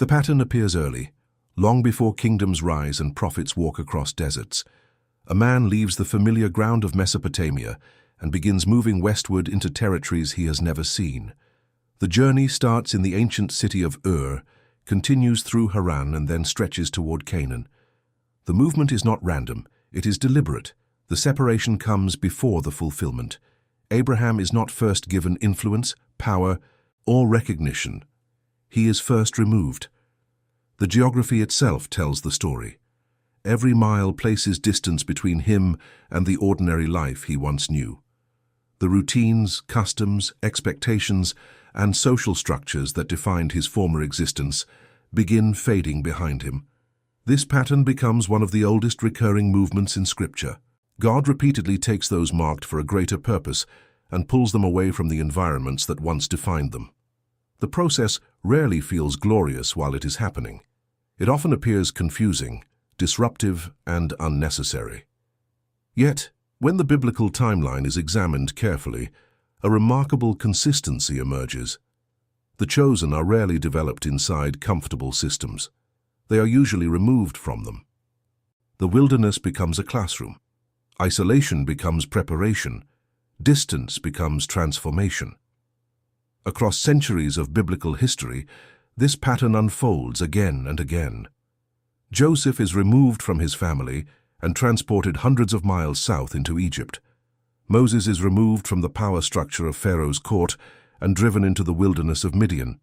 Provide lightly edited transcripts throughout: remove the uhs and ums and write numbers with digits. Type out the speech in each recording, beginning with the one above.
The pattern appears early, long before kingdoms rise and prophets walk across deserts. A man leaves the familiar ground of Mesopotamia and begins moving westward into territories he has never seen. The journey starts in the ancient city of Ur, continues through Haran and then stretches toward Canaan. The movement is not random, it is deliberate. The separation comes before the fulfillment. Abraham is not first given influence, power, or recognition. He is first removed. The geography itself tells the story. Every mile places distance between him and the ordinary life he once knew. The routines, customs, expectations, and social structures that defined his former existence begin fading behind him. This pattern becomes one of the oldest recurring movements in Scripture. God repeatedly takes those marked for a greater purpose and pulls them away from the environments that once defined them. The process rarely feels glorious while it is happening. It often appears confusing, disruptive, and unnecessary. Yet, when the biblical timeline is examined carefully, a remarkable consistency emerges. The chosen are rarely developed inside comfortable systems. They are usually removed from them. The wilderness becomes a classroom. Isolation becomes preparation. Distance becomes transformation. Across centuries of biblical history, this pattern unfolds again and again. Joseph is removed from his family and transported hundreds of miles south into Egypt. Moses is removed from the power structure of Pharaoh's court and driven into the wilderness of Midian.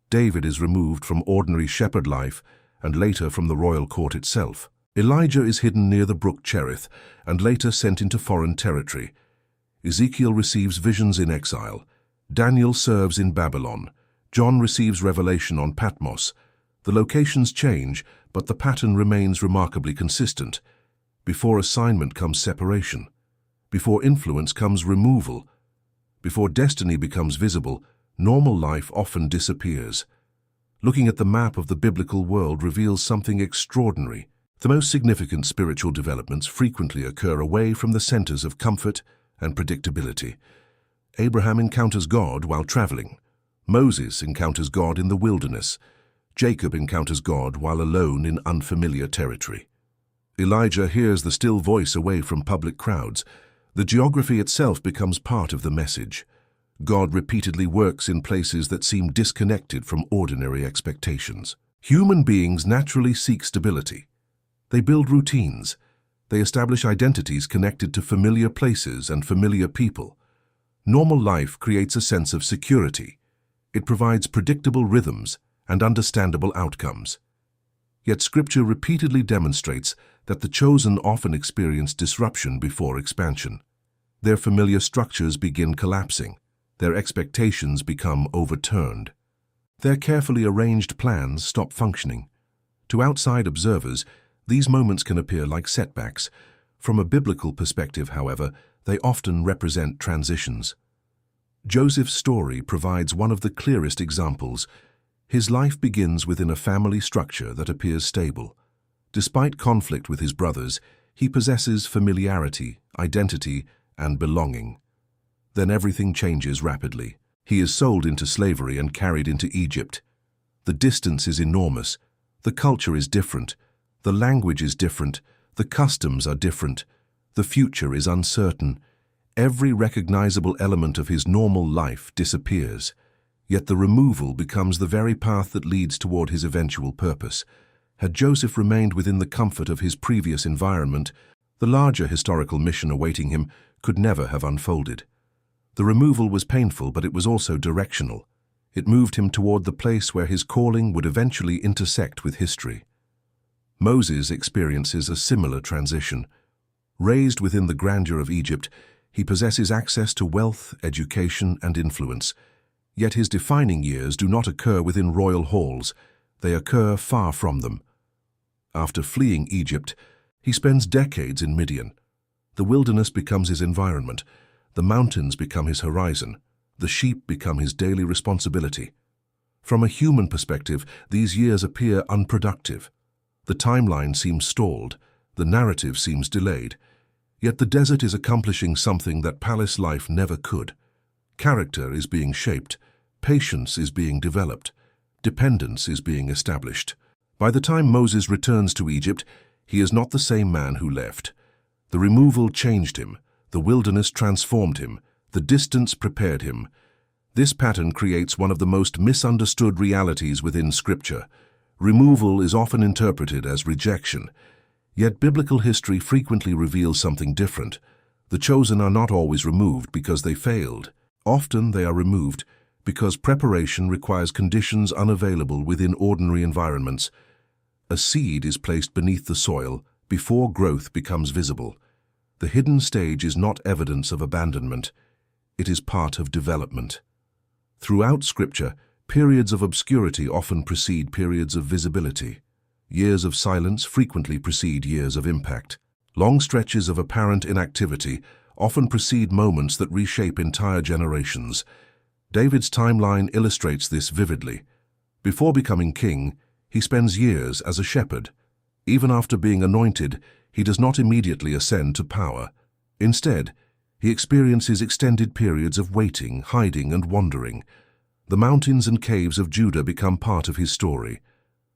David is removed from ordinary shepherd life and later from the royal court itself. Elijah is hidden near the brook Cherith and later sent into foreign territory. Ezekiel receives visions in exile. Daniel serves in Babylon. John receives revelation on Patmos. The locations change, but the pattern remains remarkably consistent. Before assignment comes separation. Before influence comes removal. Before destiny becomes visible, normal life often disappears. Looking at the map of the biblical world reveals something extraordinary. The most significant spiritual developments frequently occur away from the centers of comfort and predictability. Abraham encounters God while traveling. Moses encounters God in the wilderness. Jacob encounters God while alone in unfamiliar territory. Elijah hears the still voice away from public crowds. The geography itself becomes part of the message. God repeatedly works in places that seem disconnected from ordinary expectations. Human beings naturally seek stability. They build routines. They establish identities connected to familiar places and familiar people. Normal life creates a sense of security. It provides predictable rhythms and understandable outcomes. Yet Scripture repeatedly demonstrates that the chosen often experience disruption before expansion. Their familiar structures begin collapsing. Their expectations become overturned. Their carefully arranged plans stop functioning. To outside observers, these moments can appear like setbacks. From a biblical perspective, however, they often represent transitions. Joseph's story provides one of the clearest examples. His life begins within a family structure that appears stable. Despite conflict with his brothers, he possesses familiarity, identity, and belonging. Then everything changes rapidly. He is sold into slavery and carried into Egypt. The distance is enormous. The culture is different. The language is different. The customs are different. The future is uncertain. Every recognizable element of his normal life disappears. Yet the removal becomes the very path that leads toward his eventual purpose. Had Joseph remained within the comfort of his previous environment, the larger historical mission awaiting him could never have unfolded. The removal was painful, but it was also directional. It moved him toward the place where his calling would eventually intersect with history. Moses experiences a similar transition. Raised within the grandeur of Egypt, he possesses access to wealth, education, and influence. Yet his defining years do not occur within royal halls. They occur far from them. After fleeing Egypt, he spends decades in Midian. The wilderness becomes his environment. The mountains become his horizon. The sheep become his daily responsibility. From a human perspective, these years appear unproductive. The timeline seems stalled. The narrative seems delayed. Yet the desert is accomplishing something that palace life never could. Character is being shaped. Patience is being developed. Dependence is being established. By the time Moses returns to Egypt, he is not the same man who left. The removal changed him, the wilderness transformed him, the distance prepared him. This pattern creates one of the most misunderstood realities within Scripture. Removal is often interpreted as rejection, yet biblical history frequently reveals something different. The chosen are not always removed because they failed. Often they are removed because preparation requires conditions unavailable within ordinary environments. A seed is placed beneath the soil before growth becomes visible. The hidden stage is not evidence of abandonment. It is part of development. Throughout Scripture, periods of obscurity often precede periods of visibility. Years of silence frequently precede years of impact. Long stretches of apparent inactivity often precede moments that reshape entire generations. David's timeline illustrates this vividly. Before becoming king, he spends years as a shepherd. Even after being anointed, he does not immediately ascend to power. Instead, he experiences extended periods of waiting, hiding, and wandering. The mountains and caves of Judah become part of his story.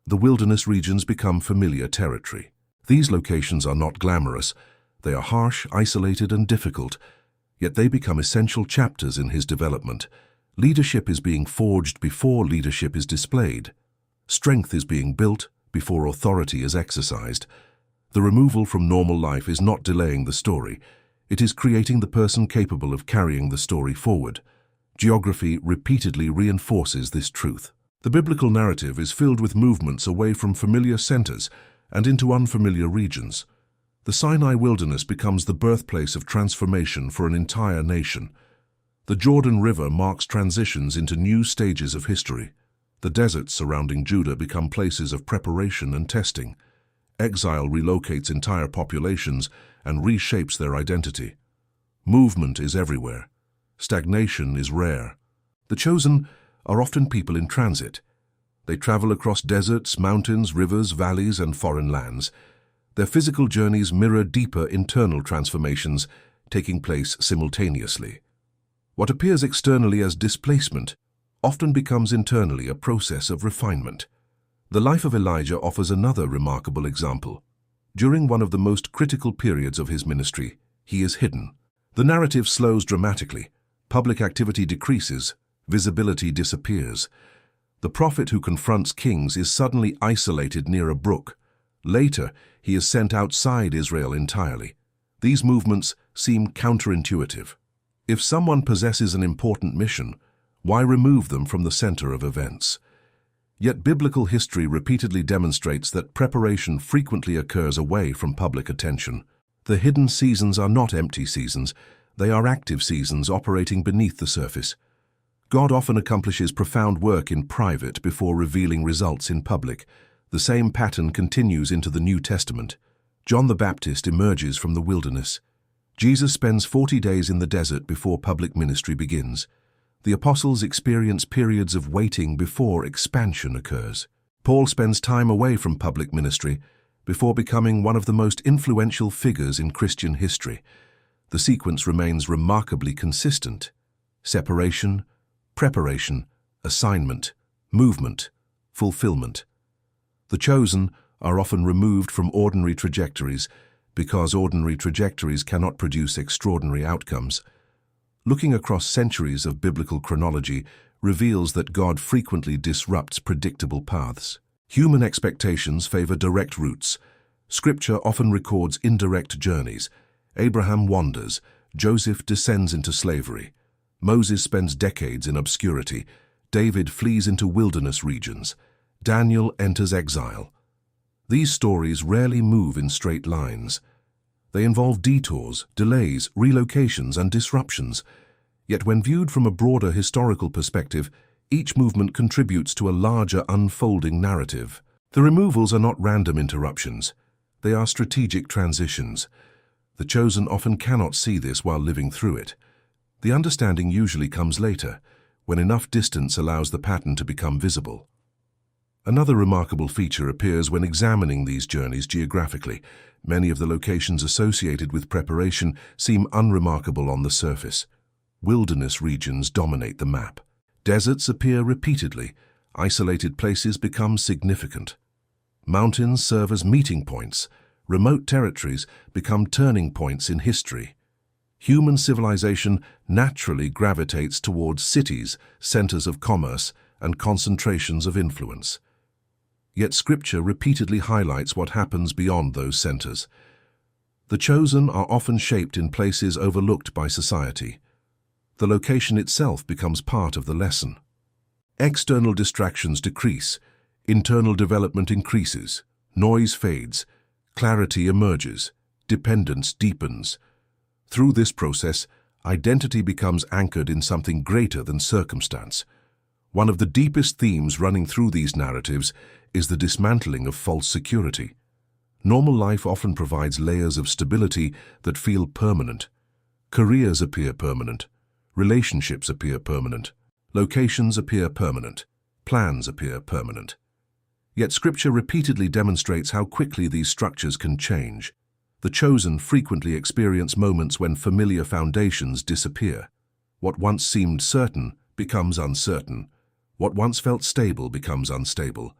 The wilderness regions become familiar territory. These locations are not glamorous. They are harsh, isolated, and difficult, yet they become essential chapters in his development. Leadership is being forged before leadership is displayed. Strength is being built before authority is exercised. The removal from normal life is not delaying the story. It is creating the person capable of carrying the story forward. Geography repeatedly reinforces this truth. The biblical narrative is filled with movements away from familiar centers and into unfamiliar regions. The Sinai wilderness becomes the birthplace of transformation for an entire nation. The Jordan River marks transitions into new stages of history. The deserts surrounding Judah become places of preparation and testing. Exile relocates entire populations and reshapes their identity. Movement is everywhere. Stagnation is rare. The chosen are often people in transit. They travel across deserts, mountains, rivers, valleys, and foreign lands. Their physical journeys mirror deeper internal transformations taking place simultaneously. What appears externally as displacement often becomes internally a process of refinement. The life of Elijah offers another remarkable example. During one of the most critical periods of his ministry, he is hidden. The narrative slows dramatically. Public activity decreases. Visibility disappears. The prophet who confronts kings is suddenly isolated near a brook. Later, he is sent outside Israel entirely. These movements seem counterintuitive. If someone possesses an important mission, why remove them from the center of events? Yet biblical history repeatedly demonstrates that preparation frequently occurs away from public attention. The hidden seasons are not empty seasons. They are active seasons operating beneath the surface. God often accomplishes profound work in private before revealing results in public. The same pattern continues into the New Testament. John the Baptist emerges from the wilderness. Jesus spends 40 days in the desert before public ministry begins. The apostles experience periods of waiting before expansion occurs. Paul spends time away from public ministry before becoming one of the most influential figures in Christian history. The sequence remains remarkably consistent. Separation, preparation, assignment, movement, fulfillment. The chosen are often removed from ordinary trajectories because ordinary trajectories cannot produce extraordinary outcomes. Looking across centuries of biblical chronology reveals that God frequently disrupts predictable paths. Human expectations favor direct routes. Scripture often records indirect journeys. Abraham wanders. Joseph descends into slavery. Moses spends decades in obscurity. David flees into wilderness regions. Daniel enters exile. These stories rarely move in straight lines. They involve detours, delays, relocations, and disruptions. Yet when viewed from a broader historical perspective, each movement contributes to a larger unfolding narrative. The removals are not random interruptions. They are strategic transitions. The chosen often cannot see this while living through it. The understanding usually comes later, when enough distance allows the pattern to become visible. Another remarkable feature appears when examining these journeys geographically. Many of the locations associated with preparation seem unremarkable on the surface. Wilderness regions dominate the map. Deserts appear repeatedly. Isolated places become significant. Mountains serve as meeting points. Remote territories become turning points in history. Human civilization naturally gravitates towards cities, centers of commerce, and concentrations of influence. Yet Scripture repeatedly highlights what happens beyond those centers. The chosen are often shaped in places overlooked by society. The location itself becomes part of the lesson. External distractions decrease, internal development increases, noise fades, clarity emerges, dependence deepens. Through this process, identity becomes anchored in something greater than circumstance. One of the deepest themes running through these narratives is the dismantling of false security. Normal life often provides layers of stability that feel permanent. Careers appear permanent. Relationships appear permanent. Locations appear permanent. Plans appear permanent. Yet Scripture repeatedly demonstrates how quickly these structures can change. The chosen frequently experience moments when familiar foundations disappear. What once seemed certain becomes uncertain. What once felt stable becomes unstable.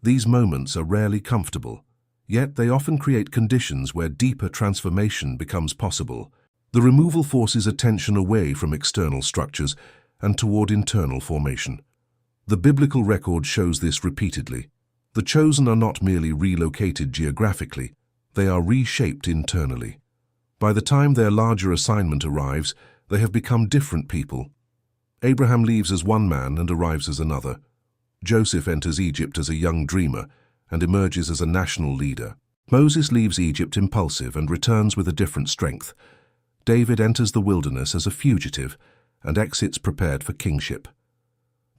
These moments are rarely comfortable, yet they often create conditions where deeper transformation becomes possible. The removal forces attention away from external structures and toward internal formation. The biblical record shows this repeatedly. The chosen are not merely relocated geographically, they are reshaped internally. By the time their larger assignment arrives, they have become different people. Abraham leaves as one man and arrives as another. Joseph enters Egypt as a young dreamer and emerges as a national leader. Moses leaves Egypt impulsive and returns with a different strength. David enters the wilderness as a fugitive and exits prepared for kingship.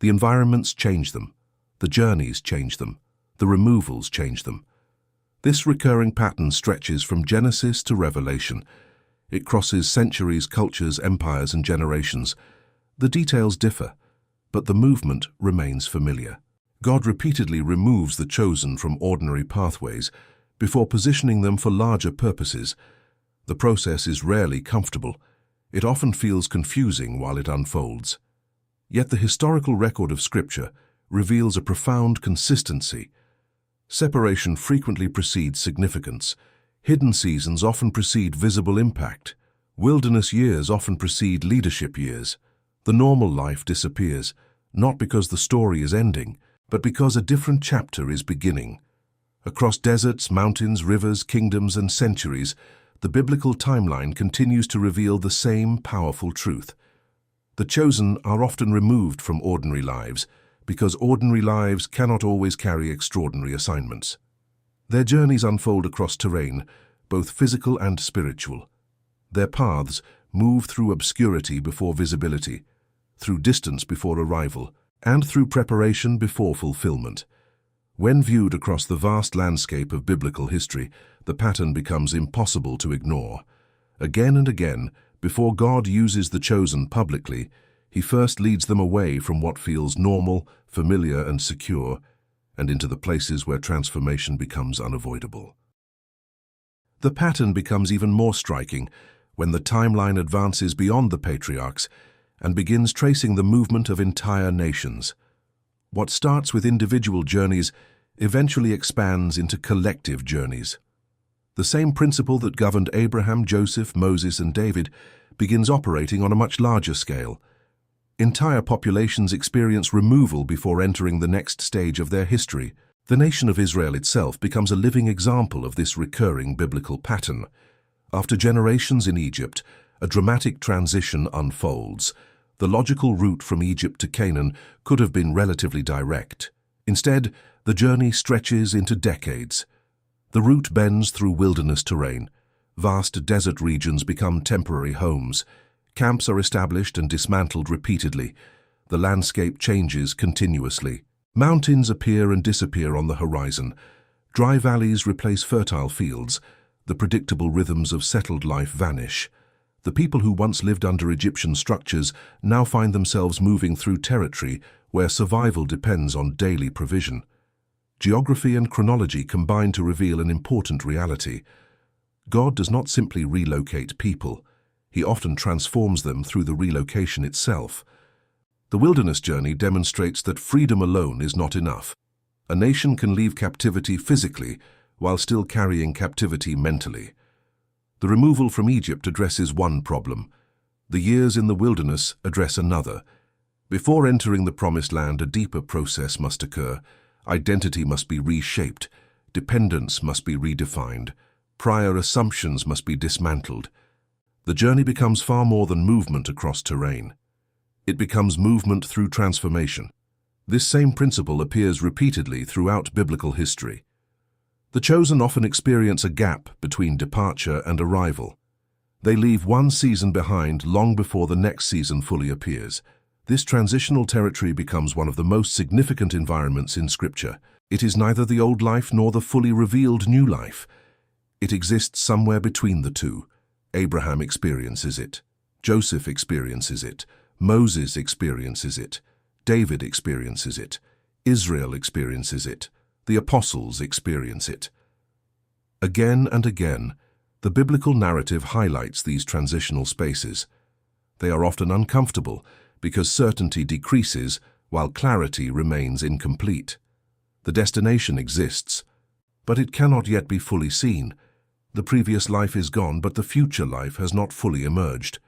The environments change them, the journeys change them, the removals change them. This recurring pattern stretches from Genesis to Revelation. It crosses centuries, cultures, empires, and generations. The details differ, but the movement remains familiar. God repeatedly removes the chosen from ordinary pathways before positioning them for larger purposes. The process is rarely comfortable. It often feels confusing while it unfolds. Yet the historical record of Scripture reveals a profound consistency. Separation frequently precedes significance. Hidden seasons often precede visible impact. Wilderness years often precede leadership years. The normal life disappears, not because the story is ending, but because a different chapter is beginning. Across deserts, mountains, rivers, kingdoms, and centuries, the biblical timeline continues to reveal the same powerful truth. The chosen are often removed from ordinary lives because ordinary lives cannot always carry extraordinary assignments. Their journeys unfold across terrain, both physical and spiritual. Their paths move through obscurity before visibility, through distance before arrival, and through preparation before fulfillment. When viewed across the vast landscape of biblical history, the pattern becomes impossible to ignore. Again and again, before God uses the chosen publicly, He first leads them away from what feels normal, familiar, and secure, and into the places where transformation becomes unavoidable. The pattern becomes even more striking when the timeline advances beyond the patriarchs and begins tracing the movement of entire nations. What starts with individual journeys eventually expands into collective journeys. The same principle that governed Abraham, Joseph, Moses, and David begins operating on a much larger scale. Entire populations experience removal before entering the next stage of their history. The nation of Israel itself becomes a living example of this recurring biblical pattern. After generations in Egypt, a dramatic transition unfolds. The logical route from Egypt to Canaan could have been relatively direct. Instead, the journey stretches into decades. The route bends through wilderness terrain. Vast desert regions become temporary homes. Camps are established and dismantled repeatedly. The landscape changes continuously. Mountains appear and disappear on the horizon. Dry valleys replace fertile fields. The predictable rhythms of settled life vanish. The people who once lived under Egyptian structures now find themselves moving through territory where survival depends on daily provision. Geography and chronology combine to reveal an important reality. God does not simply relocate people. He often transforms them through the relocation itself. The wilderness journey demonstrates that freedom alone is not enough. A nation can leave captivity physically while still carrying captivity mentally. The removal from Egypt addresses one problem. The years in the wilderness address another. Before entering the Promised Land, a deeper process must occur. Identity must be reshaped. Dependence must be redefined. Prior assumptions must be dismantled. The journey becomes far more than movement across terrain. It becomes movement through transformation. This same principle appears repeatedly throughout biblical history. The chosen often experience a gap between departure and arrival. They leave one season behind long before the next season fully appears. This transitional territory becomes one of the most significant environments in Scripture. It is neither the old life nor the fully revealed new life. It exists somewhere between the two. Abraham experiences it. Joseph experiences it. Moses experiences it. David experiences it. Israel experiences it. The apostles experience it. Again and again, the biblical narrative highlights these transitional spaces. They are often uncomfortable because certainty decreases while clarity remains incomplete. The destination exists, but it cannot yet be fully seen. The previous life is gone, but the future life has not fully emerged.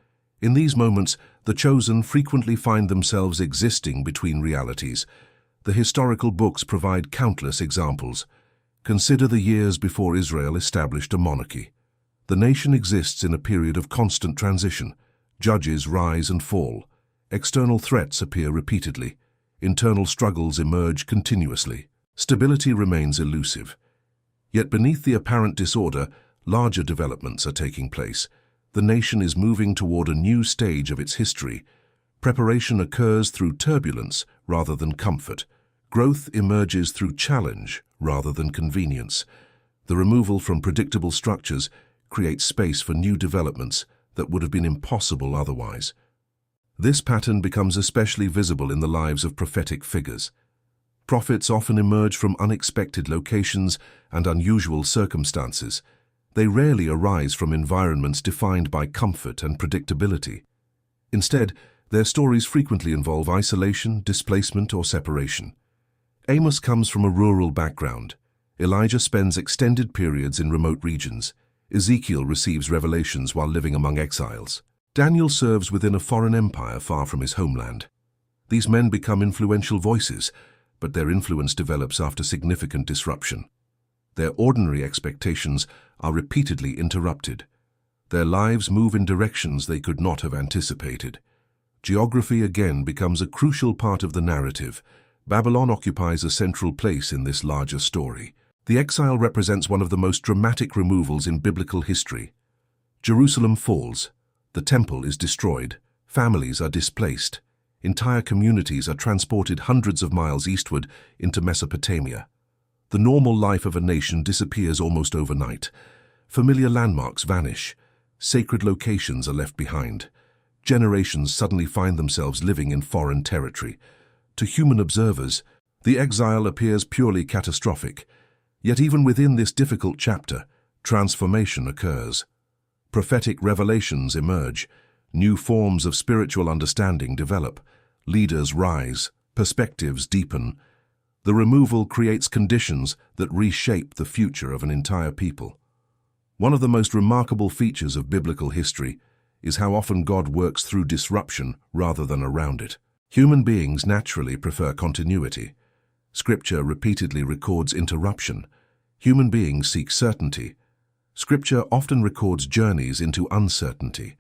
In these moments, the chosen frequently find themselves existing between realities. The historical books provide countless examples. Consider the years before Israel established a monarchy. The nation exists in a period of constant transition. Judges rise and fall. External threats appear repeatedly. Internal struggles emerge continuously. Stability remains elusive. Yet beneath the apparent disorder, larger developments are taking place. The nation is moving toward a new stage of its history. Preparation occurs through turbulence rather than comfort. Growth emerges through challenge rather than convenience. The removal from predictable structures creates space for new developments that would have been impossible otherwise. This pattern becomes especially visible in the lives of prophetic figures. Prophets often emerge from unexpected locations and unusual circumstances. They rarely arise from environments defined by comfort and predictability. Instead, their stories frequently involve isolation, displacement, or separation. Amos comes from a rural background. Elijah spends extended periods in remote regions. Ezekiel receives revelations while living among exiles. Daniel serves within a foreign empire far from his homeland. These men become influential voices, but their influence develops after significant disruption. Their ordinary expectations are repeatedly interrupted. Their lives move in directions they could not have anticipated. Geography again becomes a crucial part of the narrative. Babylon occupies a central place in this larger story. The exile represents one of the most dramatic removals in biblical history. Jerusalem falls. The temple is destroyed. Families are displaced. Entire communities are transported hundreds of miles eastward into Mesopotamia. The normal life of a nation disappears almost overnight. Familiar landmarks vanish. Sacred locations are left behind. Generations suddenly find themselves living in foreign territory. To human observers, the exile appears purely catastrophic. Yet even within this difficult chapter, transformation occurs. Prophetic revelations emerge. New forms of spiritual understanding develop. Leaders rise. Perspectives deepen. The removal creates conditions that reshape the future of an entire people. One of the most remarkable features of biblical history is how often God works through disruption rather than around it. Human beings naturally prefer continuity. Scripture repeatedly records interruption. Human beings seek certainty. Scripture often records journeys into uncertainty.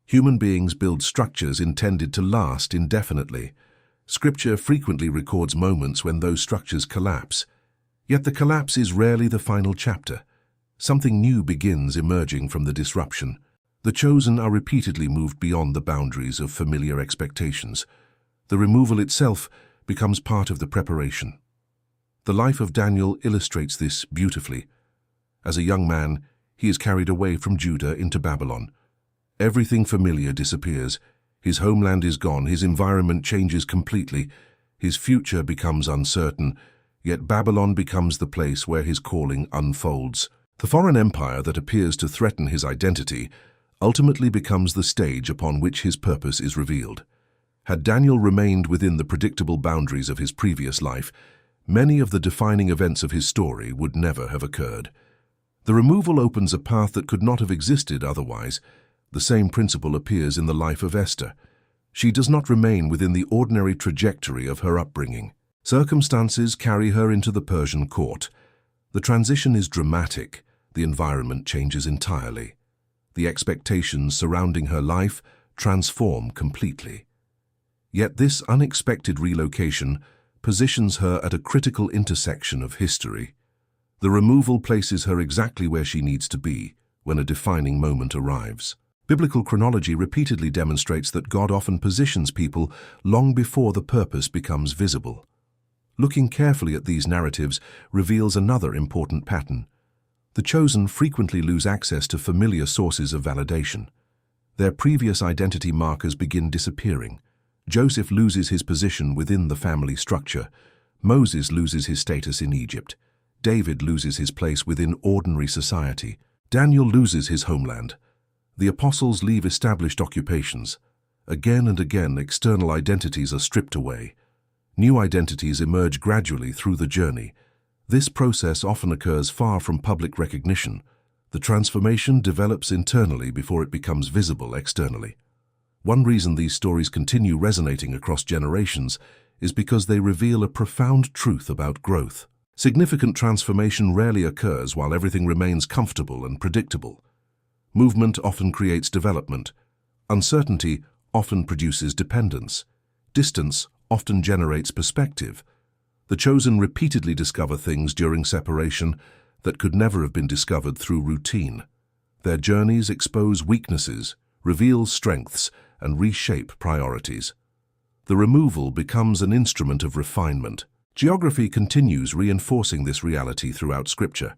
Human beings build structures intended to last indefinitely. Scripture frequently records moments when those structures collapse. Yet the collapse is rarely the final chapter. Something new begins emerging from the disruption. The chosen are repeatedly moved beyond the boundaries of familiar expectations. The removal itself becomes part of the preparation. The life of Daniel illustrates this beautifully. As a young man, he is carried away from Judah into Babylon. Everything familiar disappears. His homeland is gone, his environment changes completely, his future becomes uncertain, yet Babylon becomes the place where his calling unfolds. The foreign empire that appears to threaten his identity ultimately becomes the stage upon which his purpose is revealed. Had Daniel remained within the predictable boundaries of his previous life, many of the defining events of his story would never have occurred. The removal opens a path that could not have existed otherwise. The same principle appears in the life of Esther. She does not remain within the ordinary trajectory of her upbringing. Circumstances carry her into the Persian court. The transition is dramatic. The environment changes entirely. The expectations surrounding her life transform completely. Yet this unexpected relocation positions her at a critical intersection of history. The removal places her exactly where she needs to be when a defining moment arrives. Biblical chronology repeatedly demonstrates that God often positions people long before the purpose becomes visible. Looking carefully at these narratives reveals another important pattern. The chosen frequently lose access to familiar sources of validation. Their previous identity markers begin disappearing. Joseph loses his position within the family structure. Moses loses his status in Egypt. David loses his place within ordinary society. Daniel loses his homeland. The apostles leave established occupations. Again and again, external identities are stripped away. New identities emerge gradually through the journey. This process often occurs far from public recognition. The transformation develops internally before it becomes visible externally. One reason these stories continue resonating across generations is because they reveal a profound truth about growth. Significant transformation rarely occurs while everything remains comfortable and predictable. Movement often creates development. Uncertainty often produces dependence. Distance often generates perspective. The chosen repeatedly discover things during separation that could never have been discovered through routine. Their journeys expose weaknesses, reveal strengths, and reshape priorities. The removal becomes an instrument of refinement. Geography continues reinforcing this reality throughout Scripture.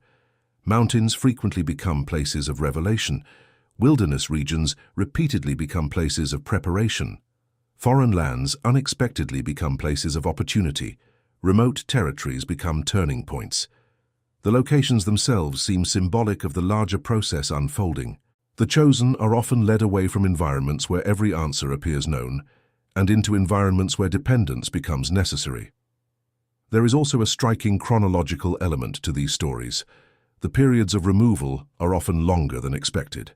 Mountains frequently become places of revelation. Wilderness regions repeatedly become places of preparation. Foreign lands unexpectedly become places of opportunity. Remote territories become turning points. The locations themselves seem symbolic of the larger process unfolding. The chosen are often led away from environments where every answer appears known, and into environments where dependence becomes necessary. There is also a striking chronological element to these stories. The periods of removal are often longer than expected.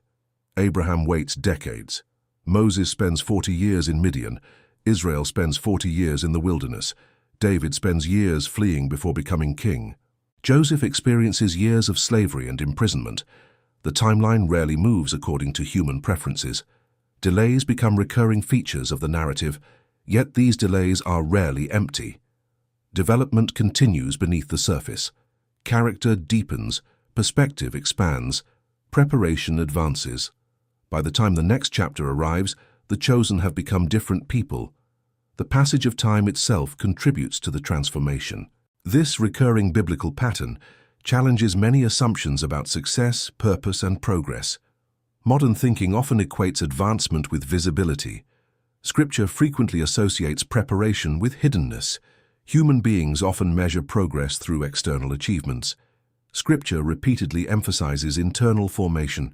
Abraham waits decades. Moses spends 40 years in Midian. Israel spends 40 years in the wilderness. David spends years fleeing before becoming king. Joseph experiences years of slavery and imprisonment. The timeline rarely moves according to human preferences. Delays become recurring features of the narrative, yet these delays are rarely empty. Development continues beneath the surface. Character deepens, perspective expands, preparation advances. By the time the next chapter arrives, the chosen have become different people. The passage of time itself contributes to the transformation. This recurring biblical pattern challenges many assumptions about success, purpose, and progress. Modern thinking often equates advancement with visibility. Scripture frequently associates preparation with hiddenness. Human beings often measure progress through external achievements. Scripture repeatedly emphasizes internal formation.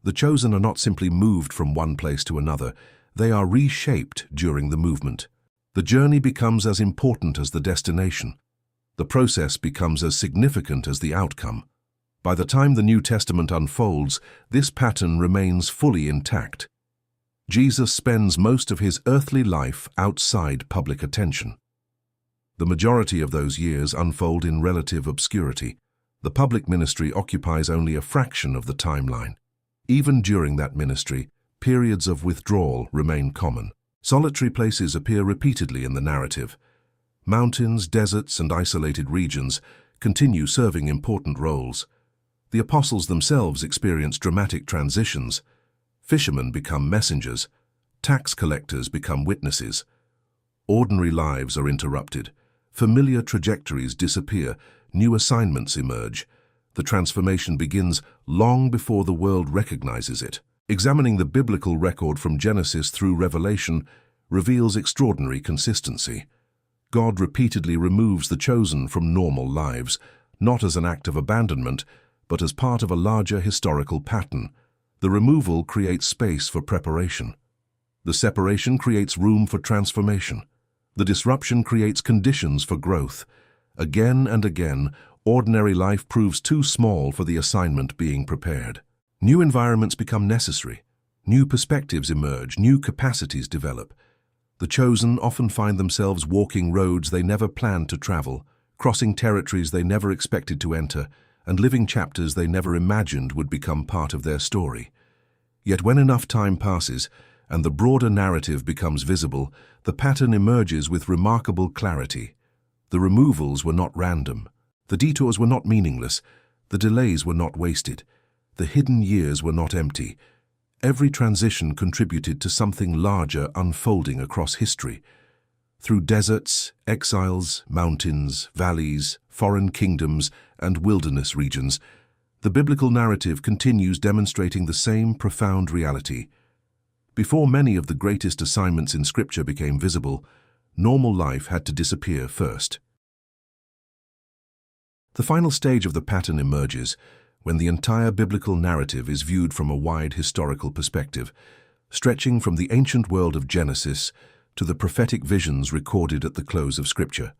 The chosen are not simply moved from one place to another, they are reshaped during the movement. The journey becomes as important as the destination. The process becomes as significant as the outcome. By the time the New Testament unfolds, this pattern remains fully intact. Jesus spends most of his earthly life outside public attention. The majority of those years unfold in relative obscurity. The public ministry occupies only a fraction of the timeline. Even during that ministry, periods of withdrawal remain common. Solitary places appear repeatedly in the narrative. Mountains, deserts, and isolated regions continue serving important roles. The apostles themselves experience dramatic transitions. Fishermen become messengers. Tax collectors become witnesses. Ordinary lives are interrupted. Familiar trajectories disappear, new assignments emerge. The transformation begins long before the world recognizes it. Examining the biblical record from Genesis through Revelation reveals extraordinary consistency. God repeatedly removes the chosen from normal lives, not as an act of abandonment, but as part of a larger historical pattern. The removal creates space for preparation. The separation creates room for transformation. The disruption creates conditions for growth. Again and again, ordinary life proves too small for the assignment being prepared. New environments become necessary. New perspectives emerge, new capacities develop. The chosen often find themselves walking roads they never planned to travel, crossing territories they never expected to enter, and living chapters they never imagined would become part of their story. Yet when enough time passes, and the broader narrative becomes visible, the pattern emerges with remarkable clarity. The removals were not random. The detours were not meaningless. The delays were not wasted. The hidden years were not empty. Every transition contributed to something larger unfolding across history. Through deserts, exiles, mountains, valleys, foreign kingdoms, and wilderness regions, the biblical narrative continues demonstrating the same profound reality. Before many of the greatest assignments in Scripture became visible, normal life had to disappear first. The final stage of the pattern emerges when the entire biblical narrative is viewed from a wide historical perspective, stretching from the ancient world of Genesis to the prophetic visions recorded at the close of Scripture.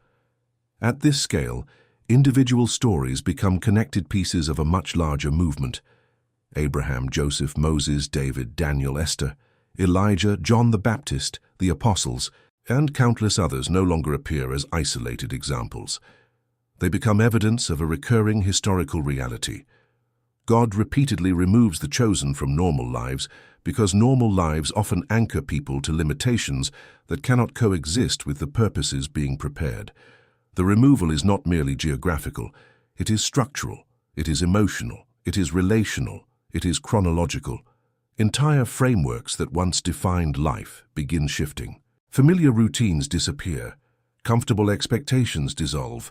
At this scale, individual stories become connected pieces of a much larger movement. Abraham, Joseph, Moses, David, Daniel, Esther, Elijah, John the Baptist, the Apostles, and countless others no longer appear as isolated examples. They become evidence of a recurring historical reality. God repeatedly removes the chosen from normal lives because normal lives often anchor people to limitations that cannot coexist with the purposes being prepared. The removal is not merely geographical, it is structural, it is emotional, it is relational, it is chronological. Entire frameworks that once defined life begin shifting. Familiar routines disappear, comfortable expectations dissolve,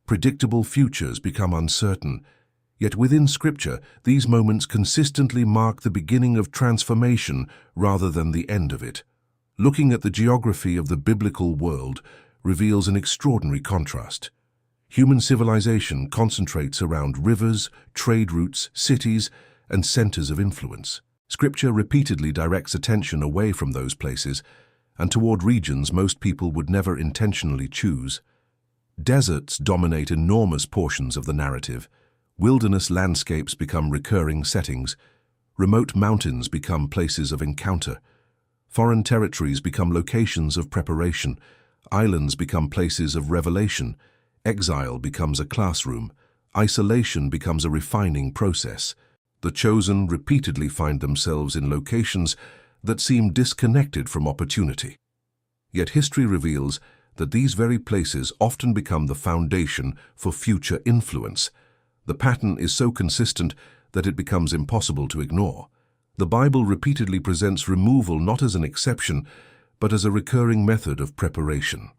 predictable futures become uncertain. Yet within Scripture, these moments consistently mark the beginning of transformation rather than the end of it. Looking at the geography of the biblical world reveals an extraordinary contrast. Human civilization concentrates around rivers, trade routes, cities, and centers of influence. Scripture repeatedly directs attention away from those places and toward regions most people would never intentionally choose. Deserts dominate enormous portions of the narrative. Wilderness landscapes become recurring settings. Remote mountains become places of encounter. Foreign territories become locations of preparation. Islands become places of revelation. Exile becomes a classroom. Isolation becomes a refining process. The chosen repeatedly find themselves in locations that seem disconnected from opportunity. Yet history reveals that these very places often become the foundation for future influence. The pattern is so consistent that it becomes impossible to ignore. The Bible repeatedly presents removal not as an exception, but as a recurring method of preparation.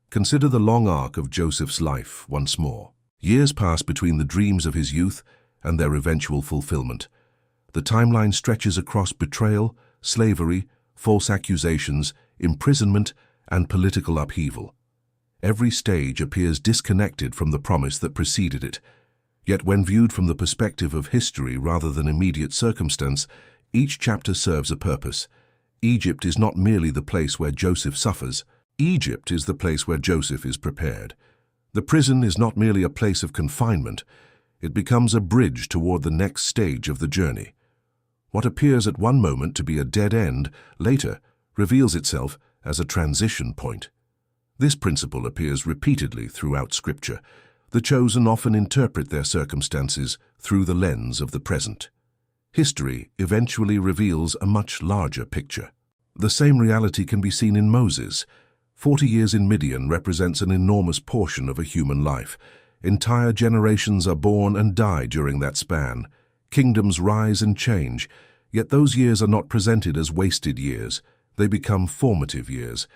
Consider the long arc of Joseph's life once more. Years pass between the dreams of his youth and their eventual fulfillment. The timeline stretches across betrayal, slavery, false accusations, imprisonment, and political upheaval. Every stage appears disconnected from the promise that preceded it. Yet when viewed from the perspective of history rather than immediate circumstance, each chapter serves a purpose. Egypt is not merely the place where Joseph suffers. Egypt is the place where Joseph is prepared. The prison is not merely a place of confinement. It becomes a bridge toward the next stage of the journey. What appears at one moment to be a dead end, later reveals itself as a transition point. This principle appears repeatedly throughout Scripture. The chosen often interpret their circumstances through the lens of the present. History eventually reveals a much larger picture. The same reality can be seen in Moses. 40 years in Midian represents an enormous portion of a human life. Entire generations are born and die during that span. Kingdoms rise and change, yet those years are not presented as wasted years. They become formative years.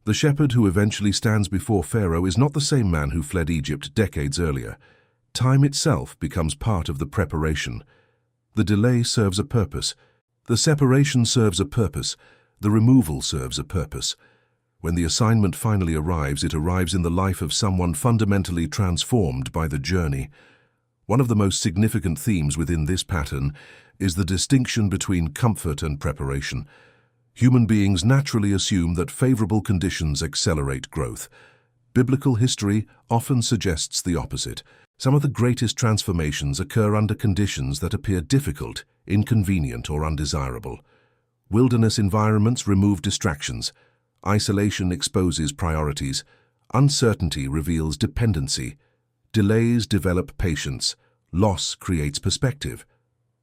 The shepherd who eventually stands before Pharaoh is not the same man who fled Egypt decades earlier. Time itself becomes part of the preparation. The delay serves a purpose. The separation serves a purpose. The removal serves a purpose. When the assignment finally arrives, it arrives in the life of someone fundamentally transformed by the journey. One of the most significant themes within this pattern is the distinction between comfort and preparation. Human beings naturally assume that favorable conditions accelerate growth. Biblical history often suggests the opposite. Some of the greatest transformations occur under conditions that appear difficult, inconvenient, or undesirable. Wilderness environments remove distractions. Isolation exposes priorities. Uncertainty reveals dependency. Delays develop patience. Loss creates perspective.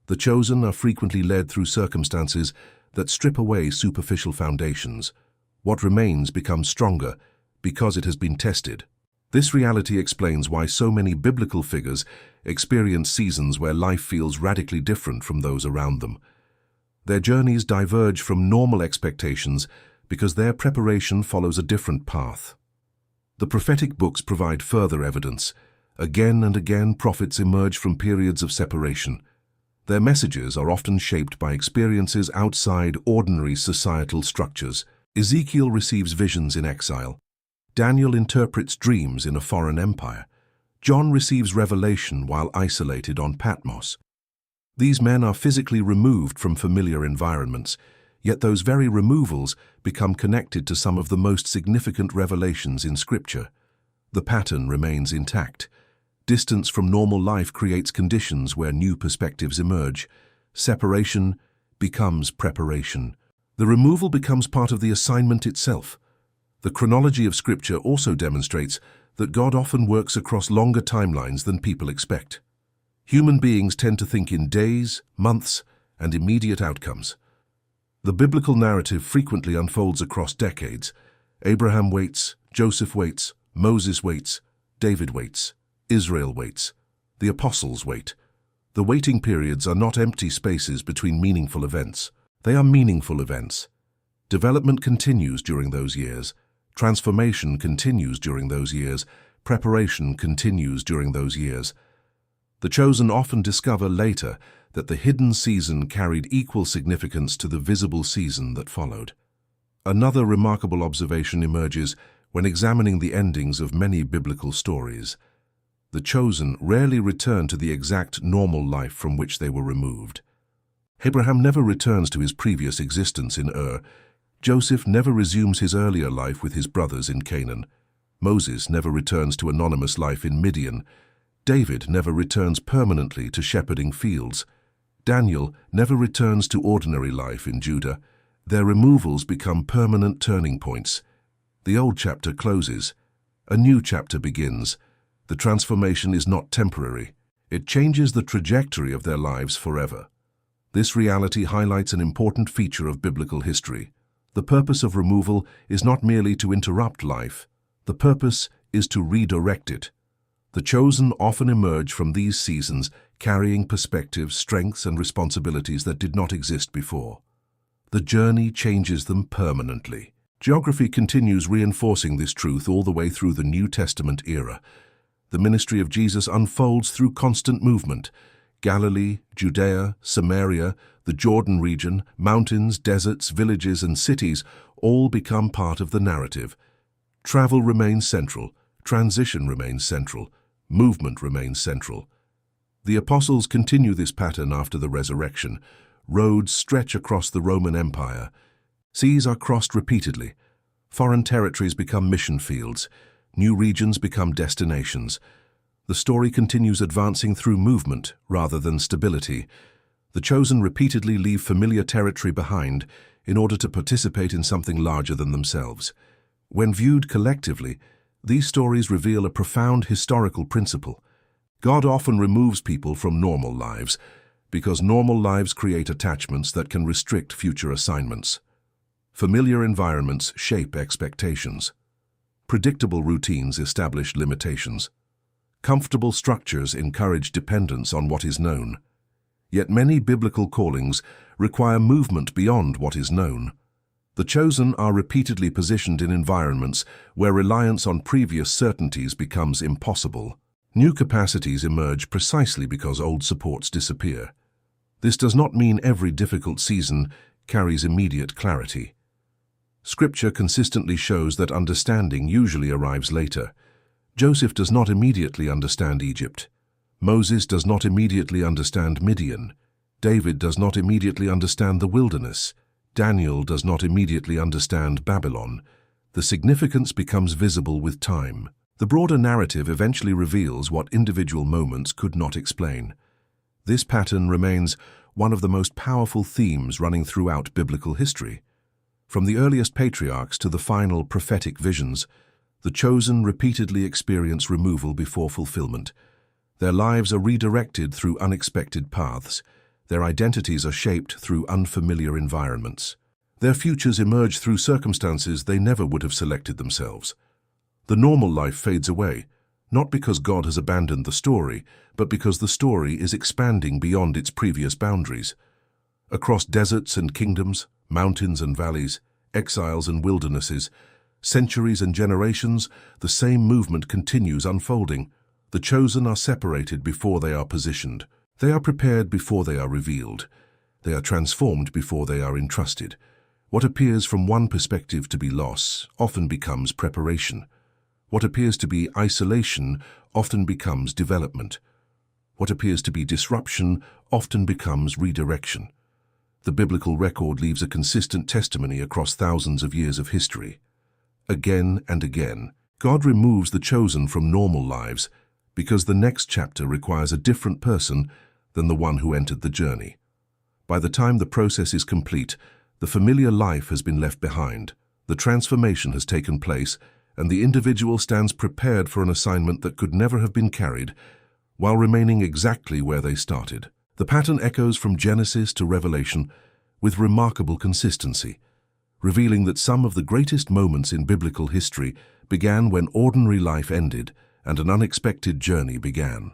The chosen are frequently led through circumstances that strip away superficial foundations. What remains becomes stronger because it has been tested. This reality explains why so many biblical figures experience seasons where life feels radically different from those around them. Their journeys diverge from normal expectations because their preparation follows a different path. The prophetic books provide further evidence. Again and again, prophets emerge from periods of separation. Their messages are often shaped by experiences outside ordinary societal structures. Ezekiel receives visions in exile. Daniel interprets dreams in a foreign empire. John receives revelation while isolated on Patmos. These men are physically removed from familiar environments, yet those very removals become connected to some of the most significant revelations in Scripture. The pattern remains intact. Distance from normal life creates conditions where new perspectives emerge. Separation becomes preparation. The removal becomes part of the assignment itself. The chronology of Scripture also demonstrates that God often works across longer timelines than people expect. Human beings tend to think in days, months, and immediate outcomes. The biblical narrative frequently unfolds across decades. Abraham waits, Joseph waits, Moses waits, David waits, Israel waits, the apostles wait. The waiting periods are not empty spaces between meaningful events. They are meaningful events. Development continues during those years. Transformation continues during those years. Preparation continues during those years. The chosen often discover later that the hidden season carried equal significance to the visible season that followed. Another remarkable observation emerges when examining the endings of many biblical stories. The chosen rarely return to the exact normal life from which they were removed. Abraham never returns to his previous existence in Ur. Joseph never resumes his earlier life with his brothers in Canaan. Moses never returns to anonymous life in Midian. David never returns permanently to shepherding fields. Daniel never returns to ordinary life in Judah. Their removals become permanent turning points. The old chapter closes. A new chapter begins. The transformation is not temporary. It changes the trajectory of their lives forever. This reality highlights an important feature of biblical history. The purpose of removal is not merely to interrupt life. The purpose is to redirect it. The chosen often emerge from these seasons carrying perspectives, strengths, and responsibilities that did not exist before. The journey changes them permanently. Geography continues reinforcing this truth all the way through the New Testament era. The ministry of Jesus unfolds through constant movement. Galilee, Judea, Samaria, the Jordan region, mountains, deserts, villages, and cities all become part of the narrative. Travel remains central, transition remains central, movement remains central. The apostles continue this pattern after the resurrection. Roads stretch across the Roman Empire. Seas are crossed repeatedly. Foreign territories become mission fields. New regions become destinations. The story continues advancing through movement rather than stability. The chosen repeatedly leave familiar territory behind in order to participate in something larger than themselves. When viewed collectively, these stories reveal a profound historical principle. God often removes people from normal lives because normal lives create attachments that can restrict future assignments. Familiar environments shape expectations. Predictable routines establish limitations. Comfortable structures encourage dependence on what is known. Yet many biblical callings require movement beyond what is known. The chosen are repeatedly positioned in environments where reliance on previous certainties becomes impossible. New capacities emerge precisely because old supports disappear. This does not mean every difficult season carries immediate clarity. Scripture consistently shows that understanding usually arrives later. Joseph does not immediately understand Egypt. Moses does not immediately understand Midian. David does not immediately understand the wilderness. Daniel does not immediately understand Babylon, the significance becomes visible with time. The broader narrative eventually reveals what individual moments could not explain. This pattern remains one of the most powerful themes running throughout biblical history. From the earliest patriarchs to the final prophetic visions, the chosen repeatedly experience removal before fulfillment. Their lives are redirected through unexpected paths. Their identities are shaped through unfamiliar environments. Their futures emerge through circumstances they never would have selected themselves. The normal life fades away, not because God has abandoned the story, but because the story is expanding beyond its previous boundaries. Across deserts and kingdoms, mountains and valleys, exiles and wildernesses, centuries and generations, the same movement continues unfolding. The chosen are separated before they are positioned. They are prepared before they are revealed. They are transformed before they are entrusted. What appears from one perspective to be loss often becomes preparation. What appears to be isolation often becomes development. What appears to be disruption often becomes redirection. The biblical record leaves a consistent testimony across thousands of years of history. Again and again, God removes the chosen from normal lives because the next chapter requires a different person than the one who entered the journey. By the time the process is complete, the familiar life has been left behind, the transformation has taken place, and the individual stands prepared for an assignment that could never have been carried, while remaining exactly where they started. The pattern echoes from Genesis to Revelation with remarkable consistency, revealing that some of the greatest moments in biblical history began when ordinary life ended and an unexpected journey began.